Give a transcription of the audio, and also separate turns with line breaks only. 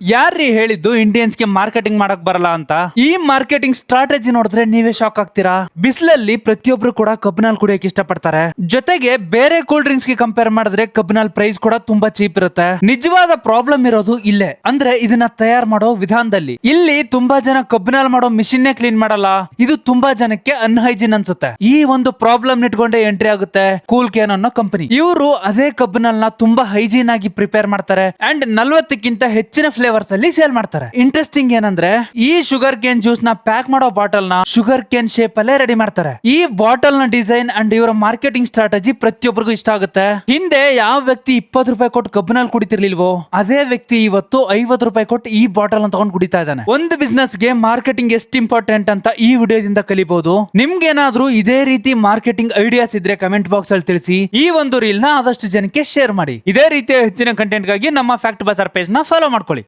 ಯಾರ್ರೀ ಹೇಳಿದ್ದು ಇಂಡಿಯನ್ಸ್ಗೆ ಮಾರ್ಕೆಟಿಂಗ್ ಮಾಡಕ್ ಬರಲ್ಲ ಅಂತ? ಈ ಮಾರ್ಕೆಟಿಂಗ್ ಸ್ಟ್ರಾಟಜಿ ನೋಡಿದ್ರೆ ನೀವೇ ಶಾಕ್ ಆಗ್ತೀರಾ. ಬಿಸಿಲಲ್ಲಿ ಪ್ರತಿಯೊಬ್ರು ಕೂಡ ಕಬ್ಬಿನಾಲ್ ಕುಡಿಯಕ್ಕೆ ಇಷ್ಟಪಡ್ತಾರೆ. ಜೊತೆಗೆ ಬೇರೆ ಕೂಲ್ ಡ್ರಿಂಕ್ಸ್ ಗೆ ಕಂಪೇರ್ ಮಾಡಿದ್ರೆ ಕಬ್ಬಿನಾಲ್ ಪ್ರೈಸ್ ಕೂಡ ತುಂಬಾ ಚೀಪ್ ಇರುತ್ತೆ. ನಿಜವಾದ ಪ್ರಾಬ್ಲಮ್ ಇರೋದು ಇಲ್ಲೇ, ಅಂದ್ರೆ ಇದನ್ನ ತಯಾರು ಮಾಡೋ ವಿಧಾನದಲ್ಲಿ. ಇಲ್ಲಿ ತುಂಬಾ ಜನ ಕಬ್ಬಿನಾಲ್ ಮಾಡೋ ಮಿಷಿನ್ನೇ ಕ್ಲೀನ್ ಮಾಡಲ್ಲ. ಇದು ತುಂಬಾ ಜನಕ್ಕೆ ಅನ್ಹೈಜಿನ್ ಅನ್ಸುತ್ತೆ. ಈ ಒಂದು ಪ್ರಾಬ್ಲಮ್ ಇಟ್ಕೊಂಡೆ ಎಂಟ್ರಿ ಆಗುತ್ತೆ ಕೂಲ್ ಕ್ಯಾನ್ ಅನ್ನೋ ಕಂಪನಿ. ಇವರು ಅದೇ ಕಬ್ಬಿನಾಲ್ ನ ತುಂಬಾ ಹೈಜೀನ್ ಆಗಿ ಪ್ರಿಪೇರ್ ಮಾಡ್ತಾರೆ ಅಂಡ್ 40ಕ್ಕಿಂತ ಹೆಚ್ಚಿನ ಫ್ಲೇವರ್ಸ್ ಅಲ್ಲಿ ಸೇಲ್ ಮಾಡ್ತಾರೆ. ಇಂಟ್ರೆಸ್ಟಿಂಗ್ ಏನಂದ್ರೆ ಈ ಶುಗರ್ ಕೇನ್ ಜ್ಯೂಸ್ ನ ಪ್ಯಾಕ್ ಮಾಡೋ ಬಾಟಲ್ ನ ಶುಗರ್ ಕೇನ್ ಶೇಪ್ ಅಲ್ಲೇ ರೆಡಿ ಮಾಡ್ತಾರೆ. ಈ ಬಾಟಲ್ ನ ಡಿಸೈನ್ ಅಂಡ್ ಇವರ ಮಾರ್ಕೆಟಿಂಗ್ ಸ್ಟ್ರಾಟಜಿ ಪ್ರತಿಯೊಬ್ಬರಿಗೂ ಇಷ್ಟ ಆಗುತ್ತೆ. ಹಿಂದೆ ಯಾವ ವ್ಯಕ್ತಿ 20 ರೂಪಾಯಿ ಕೊಟ್ಟು ಕಬ್ಬಿನಾಲ್ ಕುಡಿತಿರ್ಲಿಲ್ವೋ ಅದೇ ವ್ಯಕ್ತಿ ಇವತ್ತು 50 ರೂಪಾಯಿ ಕೊಟ್ಟು ಈ ಬಾಟಲ್ ನ ತಗೊಂಡು ಕುಡಿತಾ ಇದ್ದಾನೆ. ಒಂದು ಬಿಸ್ನೆಸ್ ಗೆ ಮಾರ್ಕೆಟಿಂಗ್ ಎಷ್ಟು ಇಂಪಾರ್ಟೆಂಟ್ ಅಂತ ಈ ವಿಡಿಯೋದಿಂದ ಕಲಿಬಹುದು. ನಿಮ್ಗೇನಾದ್ರೂ ಇದೇ ರೀತಿ ಮಾರ್ಕೆಟಿಂಗ್ ಐಡಿಯಾಸ್ ಇದ್ರೆ ಕಮೆಂಟ್ ಬಾಕ್ಸ್ ಅಲ್ಲಿ ತಿಳಿಸಿ. ಈ ಒಂದು ರೀಲ್ ನ ಆದಷ್ಟು ಜನಕ್ಕೆ ಶೇರ್ ಮಾಡಿ. ಇದೇ ರೀತಿಯ ಹೆಚ್ಚಿನ ಕಂಟೆಂಟ್ ಗಾಗಿ ನಮ್ಮ ಫ್ಯಾಕ್ಟ್ ಬಜಾರ್ ಪೇಜ್ ನ ಫಾಲೋ ಮಾಡ್ಕೊಳ್ಳಿ.